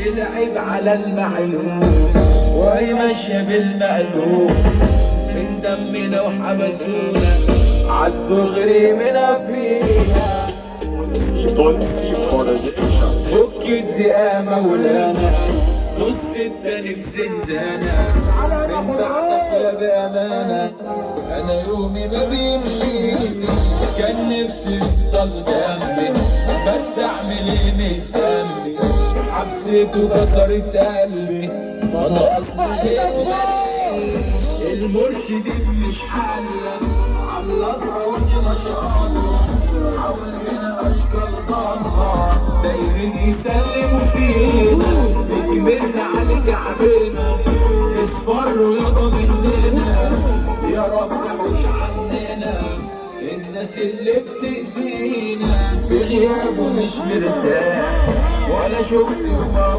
يلعب على المعلوم وهي ماشية بالمقلوب من دمنا وحبسونا عالدغري منا فينا. فك الدقا مولانا نص التاني في زنزانة من بعدك يا بأمانة. أنا يومي ما بيمشي كان نفسي يفضل جنبي بس أعمل إيه مش ذنبي حبسته كسرت قلبي وأنا أصلا غيره ماليش. المرشدين مش حلة عالأزهر ودي ما شاء الله حوالينا أشكال ضالة دايرين يسلموا فينا كبرنا على كعبنا اصفروا يابا مننا يا رب حوش عننا الناس اللي بتأذينا في غيابه مش مرتاح ولا شفت يوم